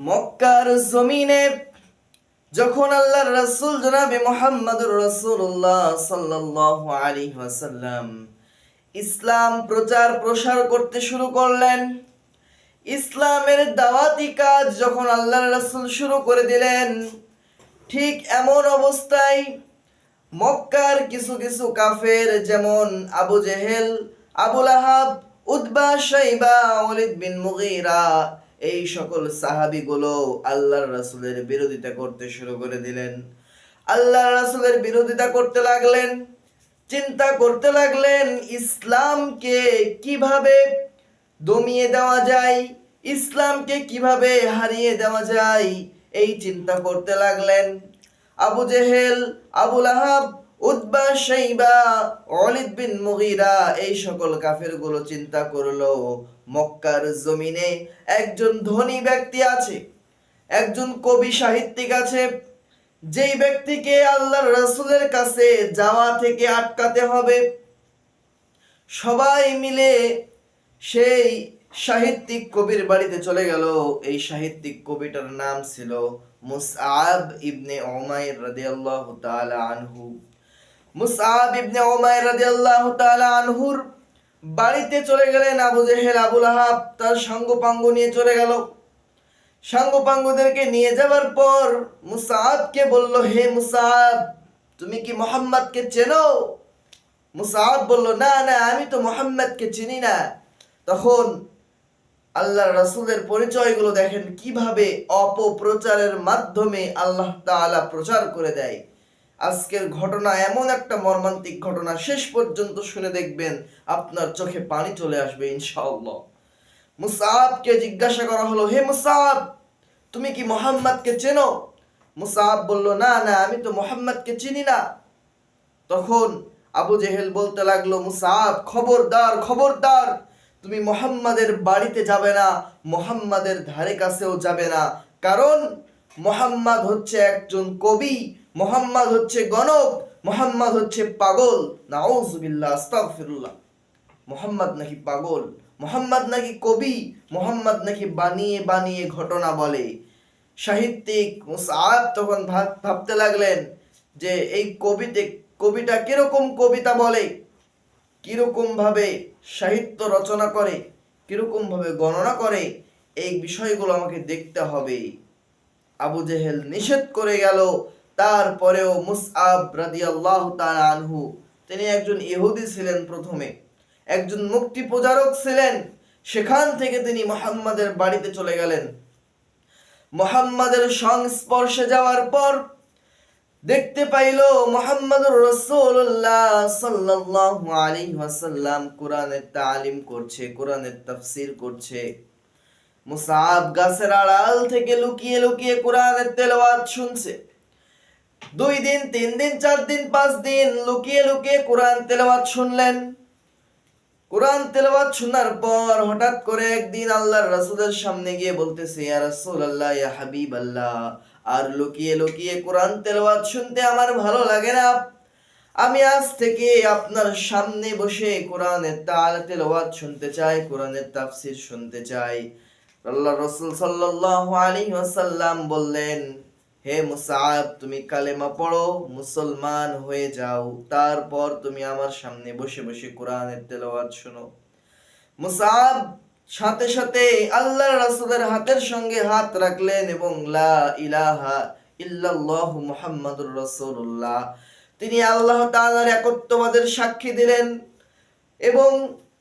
মক্কার জমিনে যখন আল্লাহর রাসূল জনাবে মুহাম্মদুর রাসূলুল্লাহ সাল্লাল্লাহু আলাইহি ওয়াসাল্লাম ইসলাম প্রচার প্রসার করতে শুরু করলেন, ইসলামের দাওয়াতি কাজ যখন আল্লাহর রাসূল শুরু করে দিলেন, ঠিক এমন অবস্থায় মক্কার কিছু কিছু কাফের যেমন আবু জেহেল, আবু লাহাব, উতবা, শাইবা, ওয়ালিদ বিন মুগীরা এই সকল সাহাবীগুলো আল্লাহর রাসূলের বিরোধিতা করতে শুরু করে দিলেন। আল্লাহর রাসূলের বিরোধিতা করতে লাগলেন, চিন্তা করতে লাগলেন ইসলামকে কিভাবে দমিয়ে দেওয়া যায়, ইসলামকে কিভাবে হারিয়ে দেওয়া যায়, এই চিন্তা করতে লাগলেন। আবু জেহেল, আবু লাহাব, উতবা, শাইবা, ওয়ালিদ বিন মুগীরা এই সকল কাফেরগুলো চিন্তা করলো মক্কার জমিনে একজন ধনী ব্যক্তি আছে, একজন কবি সাহিত্যিক আছে, যেই ব্যক্তিকে আল্লাহর রাসূলের কাছে যাওয়া থেকে আটকাতে হবে। সবাই মিলে সেই সাহিত্যিক কবির বাড়িতে চলে গেল। এই সাহিত্যিক কবিটার নাম ছিল মুসআব ইবনে উমাইর রাদিয়াল্লাহু তাআলা আনহু। মুসআব ইবনে উমাইর রাদিয়াল্লাহু তাআলা আনহুর বাড়িতে চলে গেলেন আবু জেহেল, আবু লাহাব তার সাঙ্গপাঙ্গ নিয়ে চলে গেল। সাঙ্গপাঙ্গদেরকে নিয়ে যাবার পর মুসআবকে বলল, হে মুসআব, তুমি কি মুহাম্মদকে চেনো? মুসআব বলল, না না, আমি তো মুহাম্মদকে চিনি না। তখন আল্লাহর রাসূলের পরিচয়গুলো দেখেন কিভাবে অপপ্রচারের মাধ্যমে আল্লাহ তাআলা প্রচার করে দেয়। আজকের ঘটনা এমন একটা মর্মান্তিক ঘটনা, শেষ পর্যন্ত শুনে দেখবেন আপনার চোখে পানি চলে আসবে ইনশাআল্লাহ। মুসআবকে জিজ্ঞাসা করা হলো, হে মুসআব, তুমি কি মুহাম্মদকে চেনো? মুসআব বলল, না না, আমি তো মুহাম্মদকে চিনি না। তখন আবু জেহেল বলতে লাগলো, মুসআব, খবরদার খবরদার, তুমি মুহাম্মাদের বাড়িতে যাবে না, মুহাম্মাদের ধারে কাছেও যাবে না। কারণ মুহাম্মদ হচ্ছে একজন কবি, মুহাম্মদ হচ্ছে গণক, মুহাম্মদ হচ্ছে পাগল। নাউযুবিল্লাহ, আস্তাগফিরুল্লাহ। মুহাম্মদ নাকি পাগল, মুহাম্মদ নাকি কবি, মুহাম্মদ নাকি বানিয়ে বানিয়ে ঘটনা বলে। সাহিত্যিক মুসআব তখন ভাবতে লাগলেন যে এই কবিটা কিরকম কবিতা বলে, কিরকম ভাবে সাহিত্য রচনা করে, কিরকম ভাবে গণনা করে, এই বিষয়গুলো আমাকে দেখতে হবে। আবু জেহেল নিষেধ করে গেল, তারপরেও মুসআব রাদিয়াল্লাহু তাআলা আনহু, তিনি একজন ইহুদি ছিলেন, প্রথমে একজন মুক্তি প্রচারক ছিলেন। সেখান থেকে তিনি মুহাম্মাদের বাড়িতে চলে গেলেন। মুহাম্মাদের সংস্পর্শে যাওয়ার পর দেখতে পাইল মুহাম্মদুর রাসূলুল্লাহ সাল্লাল্লাহু আলাইহি ওয়াসাল্লাম কোরআনের তালিম করছে, কোরআনের তাফসীর করছে। মুসআব গাছের আড়াল থেকে লুকিয়ে লুকিয়ে কোরআনের তেলাওয়াত শুনছে। 2 দিন, 3 দিন, 4 দিন, 5 দিন লুকিয়ে লুকিয়ে কোরআন তেলাওয়াত শুনলেন। কোরআন তেলাওয়াত শোনার পর হঠাৎ করে একদিন আল্লাহর রাসূলের সামনে গিয়ে বলতেছে, ইয়া রাসূলুল্লাহ, ইয়া হাবিবাল্লাহ, আর লুকিয়ে লুকিয়ে কোরআন তেলাওয়াত শুনতে আমার ভালো লাগে না। আমি আজ থেকে আপনার সামনে বসে কোরআনের তেলাওয়াত শুনতে চাই, কোরআনের তাফসীর শুনতে চাই। আল্লাহর রাসূল সাল্লাল্লাহু আলাইহি ওয়াসাল্লাম বললেন, হে মুসআব, তুমি কালেমা পড়ো, মুসলমান হয়ে যাও, তারপর তুমি আমার সামনে বসে বসে কোরআনের তেলাওয়াত শোনো। মুসআব সাথে সাথে আল্লাহর রাসূলের হাতের সঙ্গে হাত রাখলেন এবং লা ইলাহা ইল্লাল্লাহু মুহাম্মাদুর রাসূলুল্লাহ, তিনি আল্লাহ তাআলার একত্ববাদের সাক্ষী দিলেন এবং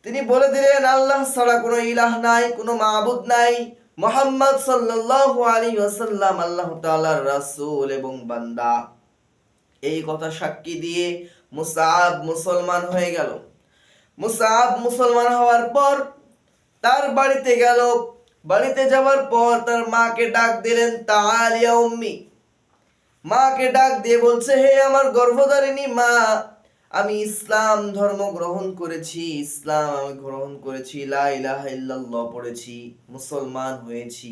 তিনি বলে দিলেন আল্লাহ ছাড়া কোনো ইলাহ নাই, কোনো মাবুদ নাই। মুহাম্মদ সাল্লাল্লাহু আলাইহি ওয়াসাল্লাম আল্লাহ তাআলার রাসূল এবং বান্দা। এই কথা সাক্ষী দিয়ে মুসআব মুসলমান হয়ে গেল। মুসআব মুসলমান হওয়ার পর তার বাড়িতে গেল। বাড়িতে যাওয়ার পর তার মাকে ডাক দিলেন, তাআল ইয়া উম্মি। মাকে ডাক দিয়ে বলছে, হে আমার গর্ভধারিণী মা, আমি ইসলাম ধর্ম গ্রহণ করেছি, ইসলাম আমি গ্রহণ করেছি, লা ইলাহা ইল্লাল্লাহ পড়েছি, মুসলমান হয়েছি।